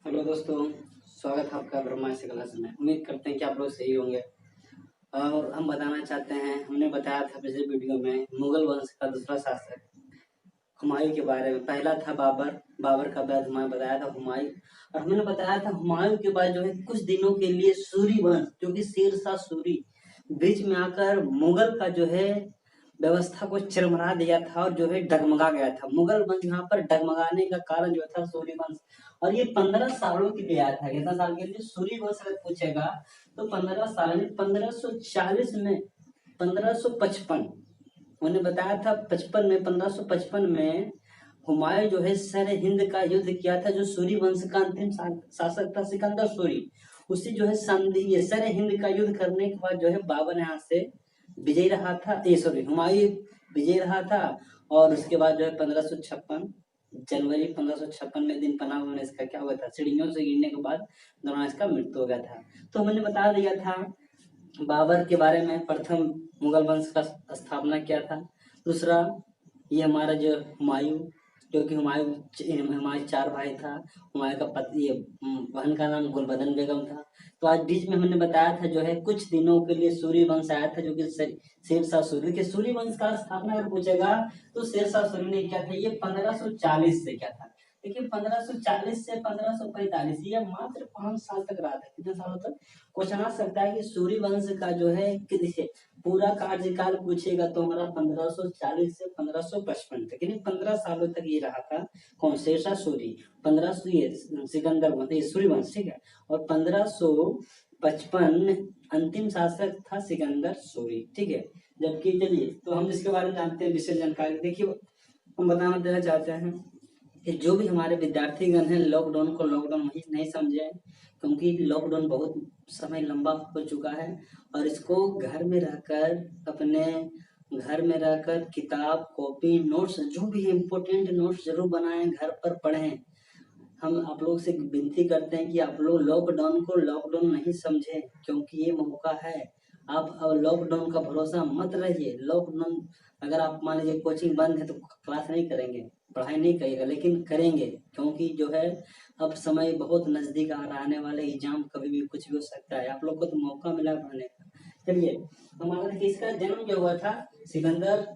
Hello दोस्तों, स्वागत है आपका ब्रह्मास्त्र क्लास में। उम्मीद करते हैं कि आप लोग सही होंगे। और हम बताना चाहते हैं, हमने बताया था पिछले वीडियो में मुगल वंश का दूसरा शासक हुमायूं के बारे में। पहला था बाबर, बाबर का बाद हुमायूं बताया था हुमायूं। और हमने बताया था हुमायूं के बाद जो है कुछ दिनों के लिए सूरी वंश जो कि शेरशाह सूरी बीच में आकर मुगल का जो है व्यवस्था को चरमरा दिया था और जो है डगमगा गया था। मुगल वंश यहाँ पर डगमगाने का कारण जो था सूर्य वंश, और ये 15 सालों के लिए आया था। कितना साल के लिए? सूर्य वंश अगर पूछेगा तो 15 साल में 1540 में 1555 उन्होंने बताया था। 55 में 1555 में हुमायूं जो है सर हिंद का युद्ध किया था। जो सूरी वंश का अंतिम शासक था सिकंदर सूरी, उसी जो है संधि ये सर हिंद का युद्ध करने के बाद जो है बाबर यहाँ से विजय रहा था। ये सॉरी, हुमायूं विजय रहा था। और उसके बाद जो है 1556 जनवरी 1556 में दिन पनाह में इसका क्या हुआ था? सीढ़ियों से गिरने के बाद दौरान इसका मृत्यु हो गया था। तो हमने बता दिया था बाबर के बारे में। प्रथम मुगल वंश का स्थापना किया था। दूसरा, ये हमारा जो हुमायूं, जो कि हुमायूं 4 भाई था। हुमायूं का पति बहन का नाम गुलबदन बेगम था। तो आज बीच में हमने बताया था जो है कुछ दिनों के लिए सूर्य वंश आया था, जो कि शेरशाह सूरी के सूर्य वंश का स्थापना अगर पूछेगा तो शेरशाह सूरी ने क्या था? ये 1540 से क्या था? देखिए 1540 से 1545 ये मात्र 5 साल तक रहा था। कितने सालों तक? क्वेश्चन आ सकता है कि सूर्य वंश का जो है पूरा कार्यकाल पूछेगा तो हमारा 1540 से 1555 तक, यानी 15 सालों तक ये रहा था। कौन? शेरशाह सूरी। 1500 ये सिकंदर सूर्यवंश, ठीक है। और 1555 अंतिम शासक था सिकंदर सूरी, ठीक है। जबकि चलिए तो हम इसके बारे में जानते हैं विशेष जानकारी। देखिए हम बताना देना चाहते हैं कि जो भी हमारे विद्यार्थीगण हैं लॉकडाउन को लॉकडाउन नहीं समझे, क्योंकि लॉकडाउन बहुत समय लंबा हो चुका है। और इसको घर में रहकर अपने घर में रहकर किताब कॉपी नोट्स जो भी इम्पोर्टेंट नोट्स जरूर बनाएं, घर पर पढ़ें। हम आप लोग से विनती करते हैं कि आप लोग लॉकडाउन को लॉकडाउन नहीं समझें, क्योंकि ये मौका है। आप अब लॉकडाउन का भरोसा मत रहिए। लॉकडाउन अगर आप मान लीजिए कोचिंग बंद है तो क्लास नहीं करेंगे, पढ़ाई नहीं करिएगा, लेकिन करेंगे, क्योंकि जो है अब समय बहुत नजदीक आ रहा है। आने वाले एग्जाम कभी भी कुछ भी हो सकता है। आप लोग को तो मौका मिला पढ़ने का। चलिए हमारा देखिए इसका जन्म जो हुआ था सिकंदर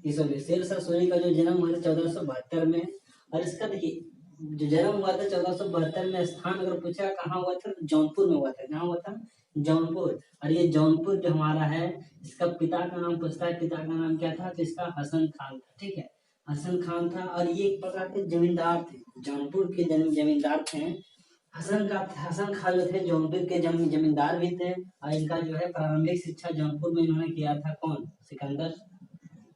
शेरशाह सूरी का जो जन्म हुआ था 1472 में। और इसका देखिए जो जन्म हुआ था 1472 में, स्थान अगर पूछा कहाँ हुआ था तो जौनपुर में हुआ था। कहाँ हुआ था? जौनपुर। और ये जौनपुर जो हमारा है, इसका पिता का नाम पूछता है, पिता का नाम क्या था? तो इसका हसन खान था, ठीक है। हसन खान था। और ये एक प्रकार के जमींदार थे, जौनपुर के जमींदार थे। हसन खान जो थे जौनपुर के जमींदार भी थे। और इनका जो है प्रारंभिक शिक्षा जौनपुर में इन्होंने किया था। कौन? सिकंदर।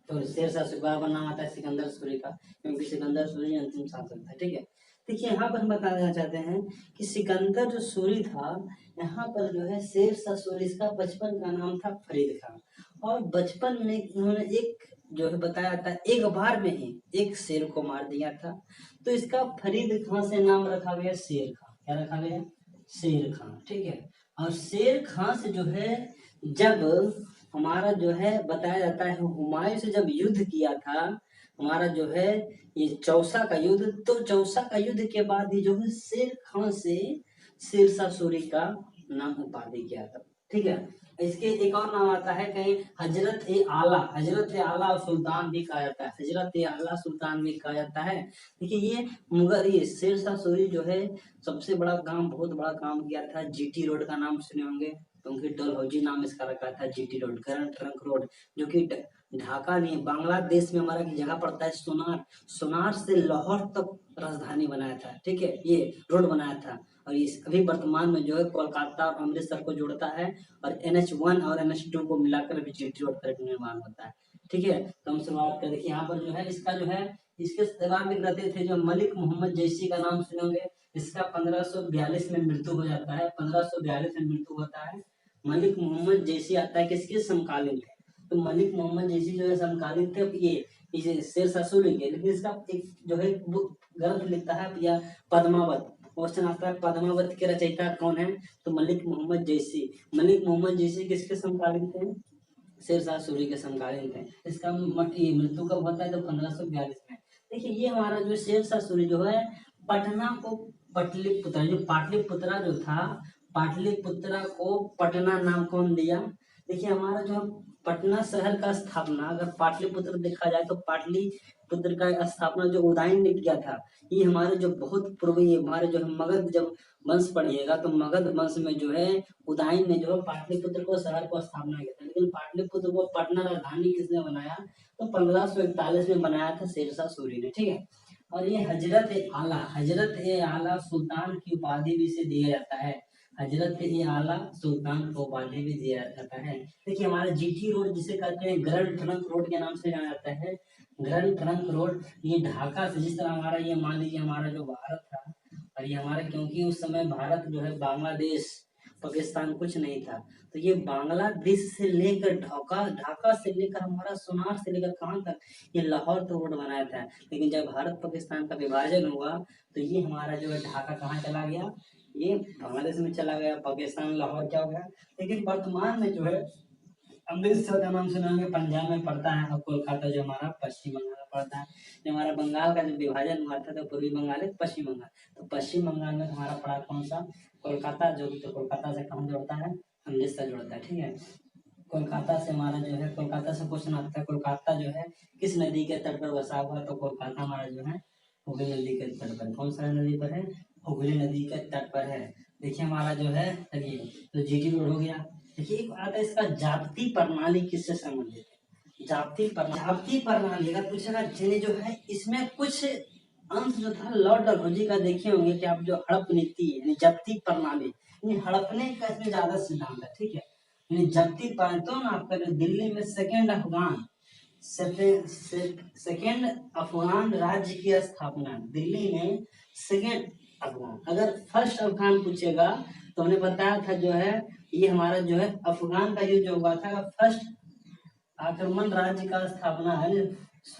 तो शेरशाह सूरी का नाम आता है सिकंदर सूरी का, क्योंकि सिकंदर सूरी अंतिम शासक था, ठीक है। देखिए यहाँ पर हम बताना चाहते हैं कि सिकंदर जो सूरी था, यहाँ पर जो है शेरशाह सूरी, इसका बचपन का नाम था फरीद खान। और बचपन में इन्होंने एक जो है बताया था एक बार में ही एक शेर को मार दिया था। तो इसका फरीद खान से नाम रखा गया शेर खान। क्या रखा गया? शेर खान, ठीक है। और शेर खान से जो है जब हमारा जो है बताया जाता है हुमायूं से जब युद्ध किया था हमारा जो है ये चौसा का युद्ध, तो चौसा का युद्ध के बाद ही जो है शेर खान से शेरशाह सूरी का नाम उपाधि किया था, ठीक है। इसके एक और नाम आता है कहीं हजरत ए आला, हजरत ए आला सुल्तान भी कहा जाता है, हजरत ए आला सुल्तान भी कहा जाता है। देखिए ये मुगल ये शेरशाह सूरी जो है सबसे बड़ा काम, बहुत बड़ा काम किया था। जीटी रोड का नाम सुने होंगे, क्योंकि डलहौजी नाम इसका रखा था। GT road, current trunk road, जो कि ढाका नहीं बांग्लादेश में हमारा की जगह पड़ता है सोनार। सोनार से लाहौर तक राजधानी बनाया था, ठीक है, ये रोड बनाया था। और इस अभी वर्तमान में जो है कोलकाता और अमृतसर को जोड़ता है। और NH1 और NH2 को मिलाकर अभी जीटी रोड का निर्माण होता है, ठीक है। तो हम शुरुआत कर देखिए यहाँ पर जो है इसका जो है इसके दौरान में रहते थे जो मलिक मोहम्मद जैसी का नाम सुनोगे। इसका 1542 में मृत्यु हो जाता है, 1542 में मृत्यु होता है। मलिक मोहम्मद जैसी आता है किसके समकालीन थे? तो मलिक मोहम्मद जैसी जो है समकालीन थे ये इसे शेरशाह सूरी के। लेकिन इसका एक जो है ग्रंथ लिखता है या पद्मावत, क्वेश्चन आता है पद्मावत के रचयिता कौन है? तो मलिक मोहम्मद जैसी। मलिक मोहम्मद जैसी किसके समकालीन थे? शेरशाह सूरी के समकालीन थे। इसका मृत्यु कब होता है? तो 1542 में। देखिए ये हमारा जो शेरशाह सूरी जो है पटना को पाटलिपुत्र, जो पाटलिपुत्रा जो था, पाटलिपुत्रा को पटना नाम कौन दिया? देखिए हमारा जो पटना शहर का स्थापना अगर पाटलिपुत्र देखा जाए तो पाटलिपुत्र का स्थापना जो उदयन ने किया था, ये हमारे जो बहुत पूर्वी हमारे जो मगध जब वंश पढ़िएगा तो मगध वंश में जो है उदयन ने जो है पाटलिपुत्र को शहर को स्थापना किया था। लेकिन पाटलिपुत्र को पटना राजधानी किसने बनाया? तो 1541 में बनाया था शेरशाह सूरी ने, ठीक है। और ये हजरत ए आला सुल्तान की उपाधि भी इसे दिया जाता है। हजरत ए आला सुल्तान को उपाधि भी दिया जाता है। देखिए हमारा जीटी रोड जिसे कहते हैं ग्रैंड ट्रंक रोड के नाम से जाना जाता है। ग्रैंड ट्रंक रोड ये ढाका से, जिस तरह हमारा ये मान लीजिए हमारा जो भारत था, और ये हमारा क्योंकि उस समय भारत जो है बांग्लादेश पाकिस्तान कुछ नहीं था, तो ये बांग्लादेश से लेकर ढाका से लेकर हमारा सोनार से लेकर कहाँ तक ये लाहौर तो रोड बनाया था। लेकिन जब भारत पाकिस्तान का विभाजन हुआ तो ये हमारा जो है ढाका कहाँ चला गया? ये बांग्लादेश में चला गया, पाकिस्तान लाहौर क्या हो गया। लेकिन वर्तमान में जो है अमृतसर का नाम सुना होंगे, पंजाब में पड़ता है, और कोलकाता जो हमारा पश्चिम बंगाल में पड़ता है। जो हमारा बंगाल का जो विभाजन हुआ था तो पूर्वी बंगाल है पश्चिम बंगाल, तो पश्चिम बंगाल में हमारा पड़ा कौन सा? कोलकाता, जो कि तो कोलकाता से कहाँ जोड़ता है? अमृतसर जोड़ता है, ठीक है। कोलकाता से हमारा जो है, कोलकाता से क्वेश्चन आता है, कोलकाता जो है किस नदी के तट पर बसा हुआ? तो कोलकाता हमारा जो है हुगली नदी के तट पर। कौन सा नदी पर है? हुगली नदी के तट पर है। देखिए हमारा जो है, चलिए तो जीटी रोड हो गया। देखिए एक आता है इसका जाति प्रणाली किससे संबंधित है? जाति प्रणाली अगर पूछेगा जिन्हें जो है इसमें कुछ अंश जो था लॉर्ड डलहौजी का देखे होंगे कि आप जो हड़प नीति यानी जब्ती प्रणाली, यानी हड़पने का इसमें ज्यादा सिद्धांत है, ठीक है। यानी जब्ती प्रणाली तो ना आपका जो दिल्ली में सेकेंड अफगान राज्य की स्थापना, दिल्ली में सेकेंड अफगान, अगर फर्स्ट अफगान पूछेगा तो हमने बताया था जो है ये हमारा जो है अफगान का युद्ध जो हुआ था, फर्स्ट आक्रमण राज्य का स्थापना है,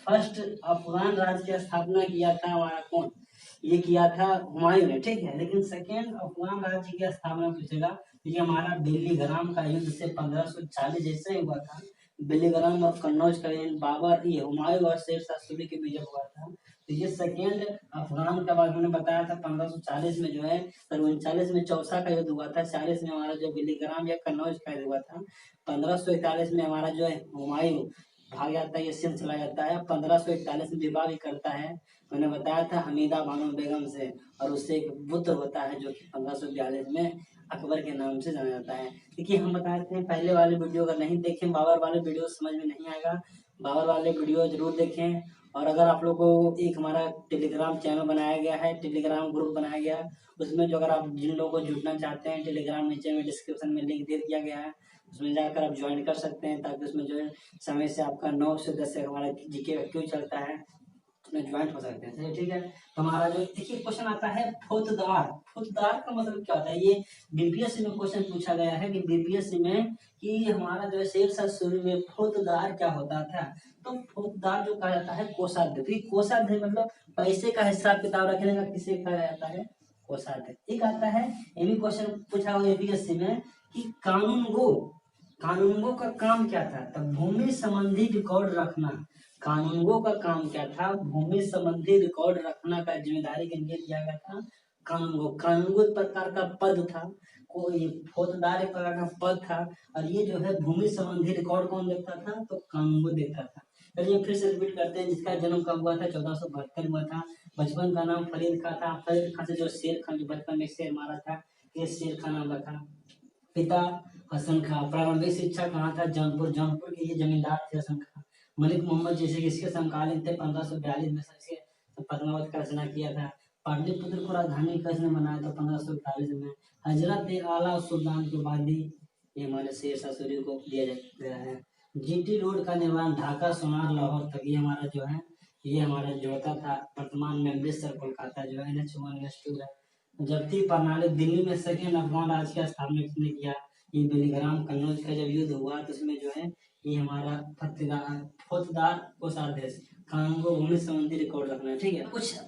फर्स्ट अफगान राज्य की स्थापना किया था हमारा कौन? ये किया था हुमायूं ने, ठीक है। लेकिन सेकेंड अफगान राज्य की स्थापना पूछेगा तो ये हमारा बेलीग्राम का युद्ध से 1540 जैसे ही हुआ था। बेलीग्राम और कन्नौज का बाबर, ये हुमायूं और शेरशाह सूरी के बीच हुआ था। तो ये सेकेंड अफगान का बाद मैंने बताया था 1540 में जो है, 39 में चौसा का युद्ध हुआ था, 40 में हमारा जो बेलीग्राम या कन्नौज का युद्ध हुआ था, 1541 में हमारा जो है हुमायूं भाग जाता है, ये सिंध चला जाता है, 1541 में विवाह भी करता है, मैंने बताया था हमीदा बानो बेगम से, और उससे एक पुत्र होता है जो कि 1542 में अकबर के नाम से जाना जाता है। देखिए हम बताते हैं पहले वाले वीडियो अगर नहीं देखें, बाबर वाले वीडियो समझ में नहीं आएगा, बाबर वाले वीडियो जरूर देखें। और अगर आप लोगों को एक हमारा टेलीग्राम चैनल बनाया गया है, टेलीग्राम ग्रुप बनाया गया है, उसमें जो अगर आप जिन लोगों को जुड़ना चाहते हैं, टेलीग्राम नीचे में डिस्क्रिप्शन में लिंक दे दिया गया है, उसमें जाकर आप ज्वाइन कर सकते हैं, ताकि उसमें जो है समय से आपका 9 से 10 से हमारा जीके क्यों चलता है उसमें ज्वाइन हो सकते हैं, ठीक है। तो हमारा जो देखिए क्वेश्चन आता है फौजदार का मतलब क्या होता है? ये बीपीएससी में क्वेश्चन पूछा गया है कि बीपीएससी में कि हमारा जो है शेरशाह सूरी में फौजदार क्या होता था? तो फौजदार जो कहा जाता है कोषाध्यक्ष, कोषाध्यक्ष मतलब पैसे का हिसाब किताब रखने का किसे कहा जाता है? कोषाध्यक्ष। एक आता है ये भी क्वेश्चन पूछा हुआ यूपीएससी में कि कानूनगो का काम क्या था? तो भूमि संबंधी रिकॉर्ड रखना। कानूनगो का काम क्या था? भूमि संबंधी रिकॉर्ड रखना का जिम्मेदारी के लिए दिया गया था कानूनगो एक प्रकार का पद था, कोई फौजदार एक प्रकार का पद था, और ये जो है भूमि संबंधी रिकॉर्ड कौन देखता था? तो कानूनगो देखता था। चलिए फिर से रिपीट करते हैं, जिसका जन्म कब हुआ था? 1472 हुआ था। बचपन का नाम फरीद खां था, फरीद खां से जो शेर खान जो बचपन में शेर मारा था, ये शेर खान नाम रखा। पिता हसन खां। प्रारंभिक शिक्षा कहाँ था? जौनपुर के ये जमींदार थे हसन खां। मलिक मोहम्मद जैसे इसके समकालीन थे, 1542 में सबसे पद्मावत का रचना किया था। पाटलिपुत्र को राजधानी किसने बनाया था? 1541 में। हजरत आला सुल्तान की उपाधि ये हमारे शेरशाह सूरी को दिया गया है। जीटी रोड का निर्माण ढाका सोनार लाहौर तक ये हमारा जो है ये हमारा जोड़ता था। वर्तमान में अमृतसर कोलकाता जो है NH1 NH2 है। जब्ती प्रणाली दिल्ली में सेकेंड अफगान राज्य की स्थापना किसने किया? ये बेलीग्राम कन्नौज का जब युद्ध हुआ तो उसमें जो है ये हमारा फौजदार कोषाध्यक्ष कानून को भूमि संबंधी रिकॉर्ड रखना है, ठीक है। कुछ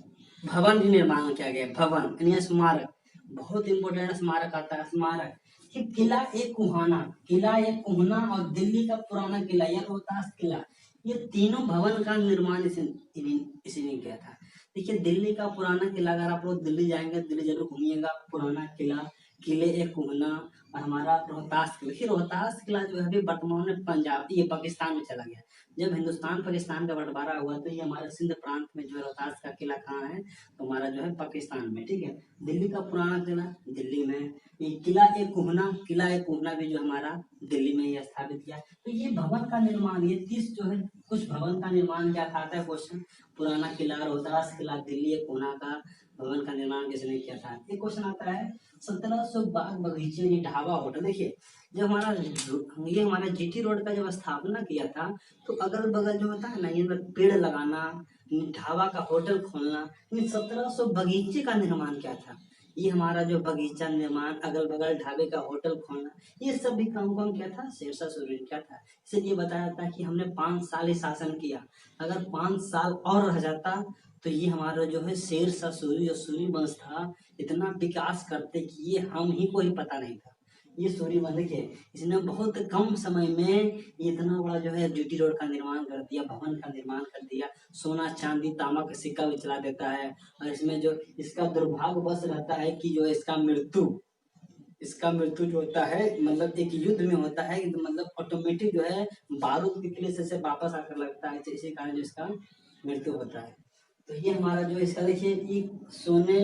भवन भी निर्माण किया गया, भवन यानी स्मारक, बहुत इंपोर्टेंट स्मारक आता है। स्मारक कि किला एक कुहाना और दिल्ली का पुराना किला या रोहतास किला, ये तीनों भवन का निर्माण इसी ने किया था। देखिए दिल्ली का पुराना किला, अगर आप लोग दिल्ली जाएंगे, दिल्ली जरूर घूमिएगा, पुराना किला, किले एक घूमना, और हमारा रोहतास किला। देखिए रोहतास किला जो है अभी वर्तमान में पंजाब, ये पाकिस्तान में चला गया। जब हिंदुस्तान पाकिस्तान का बंटवारा हुआ तो ये हमारे सिंध प्रांत में जो है रोहतास का किला कहाँ है, तो हमारा जो है पाकिस्तान में, ठीक है। दिल्ली का पुराना किला दिल्ली में, ये किला एक कोहना भी जो हमारा दिल्ली में ही स्थापित किया। तो ये भवन का निर्माण, ये 30 जो है कुछ भवन का निर्माण क्या था, आता है क्वेश्चन। पुराना किला, रोहतास किला, दिल्ली एक कोहना का भवन का निर्माण किसने किया था। एक क्वेश्चन आता है 1700 बाग बगीचे यानी ढाबा होटल। देखिए जब हमारा जीटी रोड का जब स्थापना किया था, तो अगल बगल जो होता है ना, ये पेड़ लगाना, ढाबा का होटल खोलना, 1700 बगीचे का निर्माण क्या था। ये हमारा जो बगीचा निर्माण, अगल बगल ढाबे का होटल खोलना, ये सब भी काम कौन किया था, शेरशाह सूरी ने किया था। इसलिए बताया जाता है कि हमने 5 साल ही शासन किया, अगर 5 साल और रह जाता तो ये हमारा जो है शेरशाह सूरी, जो सूरी वंश था, इतना विकास करते कि ये हम ही को ही पता नहीं था। ये सूरी वंश देखिए, इसने बहुत कम समय में इतना बड़ा जो है जीटी रोड का निर्माण कर दिया, भवन का निर्माण कर दिया, सोना चांदी तांबा का सिक्का भी चला देता है। और इसमें जो इसका दुर्भाग्य बस रहता है कि जो इसका मृत्यु जो होता है, मतलब एक युद्ध में होता है, मतलब ऑटोमेटिक जो है बारूद के किले से वापस आकर लगता है, तो इसी कारण जो इसका मृत्यु होता है। तो ये हमारा जो इसका देखिए, ये सोने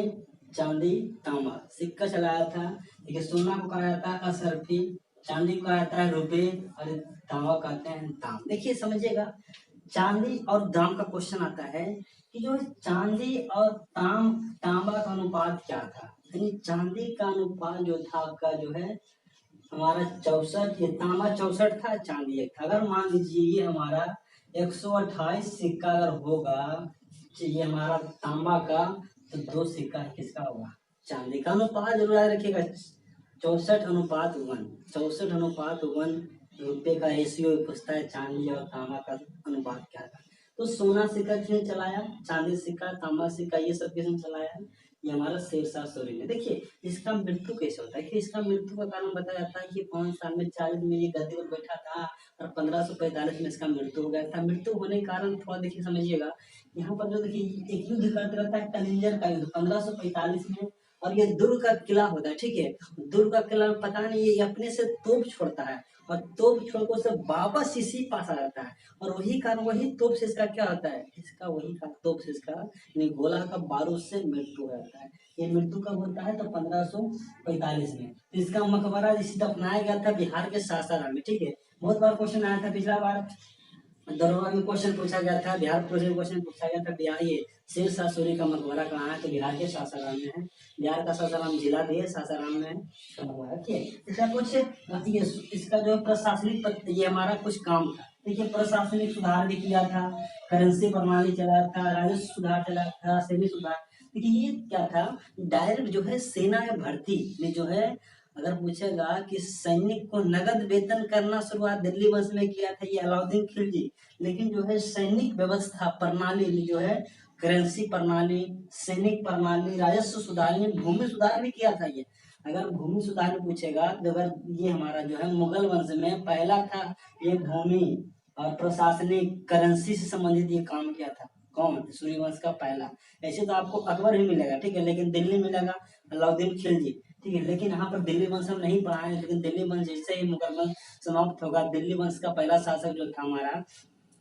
चांदी तांबा सिक्का चलाया था। देखिए सोना को कहा जाता है असरफी, चांदी को कहा जाता है रुपए, और तांबा कहते हैं दाम। देखिए समझिएगा, चांदी और दाम का क्वेश्चन आता है कि जो चांदी और तांबा का अनुपात क्या था। यानी चांदी का अनुपात जो था आपका जो है हमारा 64, ये तांबा 64 था, चांदी 1 था। अगर मान लीजिए ये हमारा 128 सिक्का अगर होगा, ये हमारा तांबा का, तो 2 सिक्का किसका होगा, चांदी का। अनुपात जरूर याद रखिएगा, 64:1, 64:1 रुपये का रेशियो पूछता है, चांदी और तांबा का अनुपात क्या था। तो सोना सिक्का किसने चलाया, चांदी सिक्का, तांबा सिक्का, ये सब किसने चलाया, ये हमारा शेरशाह सूरी ने। देखिए इसका मृत्यु कैसे होता है, कि इसका मृत्यु का कारण बताया जाता है कि 5 साल में 40 में ये गद्दी पर बैठा था, और 1545 में इसका मृत्यु हो गया था। मृत्यु होने के कारण थोड़ा देखिए समझिएगा, यहाँ पर जो देखिए एक युद्ध करते रहता है, कलिंजर का युद्ध 1545 में, और ये दुर्ग का किला होता है, ठीक है। दुर्ग का किला पता नहीं ये अपने से तोप छोड़ता है, और तोप छोड़कर से वापस इसी पास आ जाता है, और वही कारण, वही तोप से इसका क्या होता है, इसका वही का तोप से इसका यानी गोला का बारूद से मृत्यु हो जाता है। ये मृत्यु कब होता है, तो 1545 में। तो इसका मकबरा जिसे दफनाया गया था बिहार के सासाराम में, ठीक है। बहुत बार क्वेश्चन आया था, पिछला बार दरोगा में क्वेश्चन पूछा गया था, बिहार पुलिस में क्वेश्चन पूछा गया था, बिहार ये शेरशाह सूरी का मकबरा कहाँ है, तो बिहार के सासाराम में है। बिहार का सासाराम जिला भी है, सासाराम में मकबरा, ठीक है। इसका कुछ ये इसका जो प्रशासनिक ये हमारा कुछ काम था। देखिए प्रशासनिक सुधार भी किया था, करेंसी प्रणाली चलाया था, राजस्व सुधार चलाया था, सेवी सुधार। देखिए ये क्या था, डायरेक्ट जो है सेना या भर्ती में जो है, अगर पूछेगा कि सैनिक को नगद वेतन करना शुरुआत दिल्ली वंश में किया था ये अलाउद्दीन खिलजी, लेकिन जो है सैनिक व्यवस्था प्रणाली जो है करेंसी प्रणाली, सैनिक प्रणाली, राजस्व सुधार, भूमि सुधार भी किया था ये। अगर भूमि सुधार पूछेगा तो अगर ये हमारा जो है मुगल वंश में पहला था, ये भूमि और प्रशासनिक करेंसी से संबंधित ये काम किया था। कौन, सूर्यवंश का पहला। ऐसे तो आपको अकबर भी मिलेगा, ठीक है, लेकिन दिल्ली मिलेगा अलाउद्दीन खिलजी, ठीक है। लेकिन यहाँ पर दिल्ली वंश हम नहीं पढ़ा है, लेकिन दिल्ली वंश जैसे ही मुगल वंश समाप्त होगा, दिल्ली वंश का पहला शासक जो था हमारा,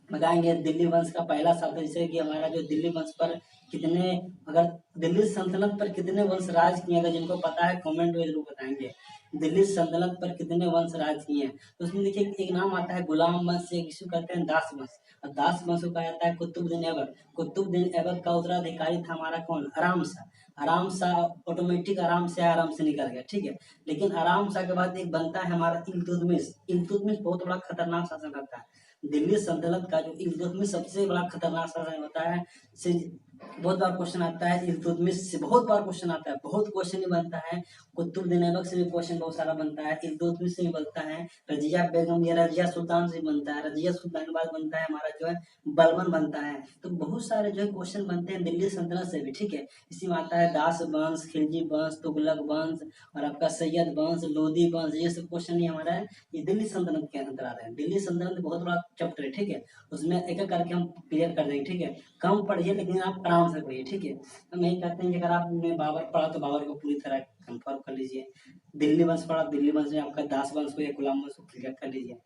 बताएंगे दिल्ली वंश का पहला शासक, जैसे कि हमारा जो दिल्ली वंश पर कितने, अगर दिल्ली सल्तनत पर कितने वंश राज किए, अगर जिनको पता है कमेंट में जरूर बताएंगे, दिल्ली सल्तनत पर कितने वंश राज किए हैं। तो उसमें देखिए एक नाम आता है गुलाम वंश, एक इशू करते हैं दास वंश, और दास वंश को कहा जाता है कुतुबुद्दीन ऐबक। कुतुबुद्दीन ऐबक का उत्तराधिकारी था हमारा कौन, आराम शाह। आराम शाह ऑटोमेटिक आराम से निकल गया, ठीक है। लेकिन आराम शाह के बाद एक बनता है हमारा इल्तुतमिश। इल्तुतमिश बहुत बड़ा खतरनाक शासन करता है। दिल्ली सल्तनत का जो इल्तुतमिश सबसे बड़ा खतरनाक शासन होता है। बहुत बार क्वेश्चन आता है इल्तुतमिश से, बहुत बार क्वेश्चन आता है, बहुत क्वेश्चन ही बनता है। कुतुबुद्दीन ऐबक से भी क्वेश्चन बहुत सारा बनता है, इल्तुतमिश से भी बनता है, रजिया बेगम या रजिया सुल्तान से बनता है, रजिया सुल्तान के बाद बनता है हमारा जो है बलबन बनता है। तो बहुत सारे जो है क्वेश्चन बनते हैं दिल्ली सल्तनत से भी, ठीक है। इसी में आता है दास वंश, खिलजी वंश, तुगलक वंश, और आपका सैयद वंश, लोधी वंश, ये सब क्वेश्चन ही हमारा है ये दिल्ली सल्तनत के अंदर आ रहे हैं। दिल्ली सल्तनत बहुत बड़ा चैप्टर है, ठीक है, उसमें एक एक करके हम क्लियर कर देंगे, ठीक है। कम पढ़िए लेकिन आप आराम से पढ़िए, ठीक है। हम यही कहते हैं कि अगर आपने बाबर पढ़ा तो बाबर को पूरी तरह कंफर्म कर लीजिए, दिल्ली वंश पढ़ा, दिल्ली वंश में आपका दास वंश को या गुलाम वंश को क्लियर कर लीजिए।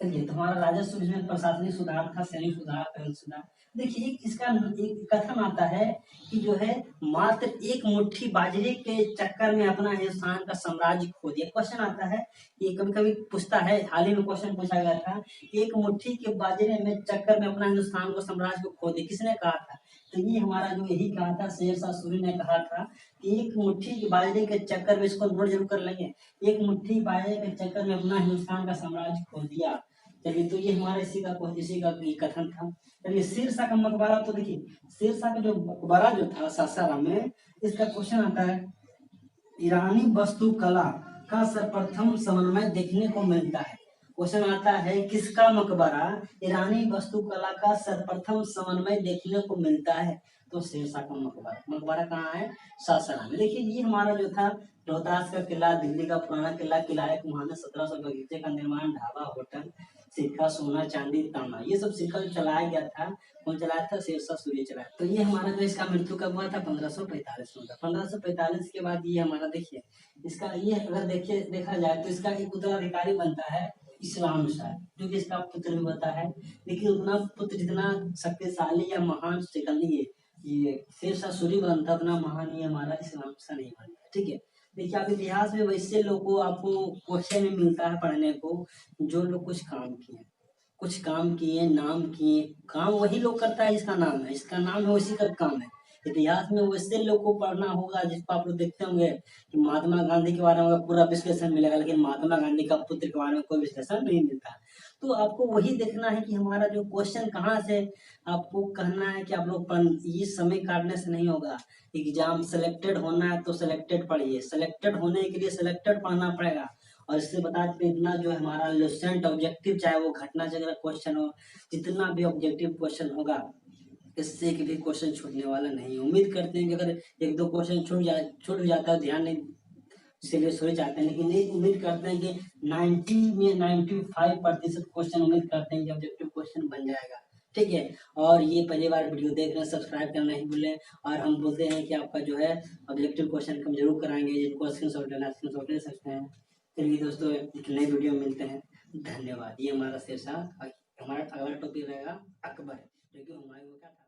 चलिए, तो हमारा राजस्व में प्रशासनिक सुधार था, सैनिक सुधार, करण सुधार। देखिए इसका एक कथन आता है कि जो है मात्र एक मुट्ठी बाजरे के चक्कर में अपना हिंदुस्तान का साम्राज्य खो दिया। क्वेश्चन आता है, ये कभी कभी पूछता है, हाल ही में क्वेश्चन पूछा गया था, एक मुट्ठी के बाजरे में चक्कर में अपना हिंदुस्तान को साम्राज्य को खो दिया, किसने कहा था? तो ये हमारा जो यही कहा था, शेरशाह सूरी ने कहा था कि एक मुट्ठी के बाजरे के चक्कर में, इसको नोट जरूर कर लेंगे, एक मुट्ठी बाजरे के चक्कर में अपना हिंदुस्तान का साम्राज्य खो दिया। चलिए, तो ये हमारा इसी का ये कथन था। चलिए, शेरशाह का मकबरा, तो देखिए शेरशाह का जो मकबरा जो था सासाराम में, इसका क्वेश्चन आता है, ईरानी वास्तुकला का सर्वप्रथम समन्वय देखने को मिलता है। क्वेश्चन आता है, किसका मकबरा ईरानी वास्तुकला का सर्वप्रथम समन्वय देखने को मिलता है? तो शेरशाह का मकबरा। मकबरा कहाँ है? सासाराम में। देखिए, ये हमारा जो था रोहतास का किला, दिल्ली का पुराना किला, किला है, वहां में 1700 बगीचे का निर्माण, ढाबा, होटल, सिक्का, सोना, चांदी, तांबा, ये सब सिक्का जो चलाया गया था, कौन चलाया था? शेरशाह सूरी चलाया। तो ये हमारा जो इसका मृत्यु कब हुआ था? 1545 में। 1545 के बाद ये हमारा, देखिए इसका, ये अगर देखिए देखा जाए तो इसका एक उत्तराधिकारी बनता है इस्लाम शाह, जो कि इसका पुत्र भी होता है। लेकिन उतना पुत्र जितना शक्तिशाली या महान सिकंदी ये शेरशाह सूरी बनता, उतना महान ये हमारा इस्लाम शाह नहीं बनता, ठीक है। देखिए, आप इतिहास में वैसे लोग को आपको क्वेश्चन में मिलता है पढ़ने को, जो लोग कुछ काम किए, कुछ काम किए, नाम किए। काम वही लोग करता है जिसका नाम है, इसका नाम है, उसी का काम है। इतिहास में वैसे लोग को पढ़ना होगा जिसको आप लोग देखते होंगे कि महात्मा गांधी के बारे में पूरा विश्लेषण मिलेगा, लेकिन महात्मा गांधी का पुत्र के बारे में कोई विश्लेषण नहीं मिलता। तो आपको वही देखना है कि हमारा जो क्वेश्चन कहाँ से, आपको कहना है कि आप लोग ये समय काटने से नहीं होगा। एग्जाम सेलेक्टेड होना है तो सेलेक्टेड पढ़िए, सेलेक्टेड होने के लिए सेलेक्टेड पढ़ना पड़ेगा। और इससे बता दें, इतना जो हमारा लुसेंट ऑब्जेक्टिव, चाहे वो घटना से अगर क्वेश्चन हो, जितना भी ऑब्जेक्टिव क्वेश्चन होगा, इससे एक भी क्वेश्चन छूटने वाला नहीं। उम्मीद करते हैं कि अगर एक दो क्वेश्चन छूट जाता है, ध्यान नहीं, इसीलिए सोच चाहते हैं, लेकिन नहीं, उम्मीद करते हैं कि 90 में 95% क्वेश्चन उम्मीद करते हैं कि ऑब्जेक्टिव क्वेश्चन बन जाएगा, ठीक है। और ये पहली बार वीडियो देख रहे हैं, सब्सक्राइब करना नहीं भूलें। और हम बोलते हैं कि आपका जो है ऑब्जेक्टिव क्वेश्चन हम जरूर कराएंगे, जिनको स्क्रीनशॉट ले सकते हैं। चलिए दोस्तों, एक नई वीडियो में मिलते हैं, धन्यवाद। ये हमारा शेरशाह, हमारा अगला टॉपिक रहेगा अकबर, जो कि हुमायूं का था।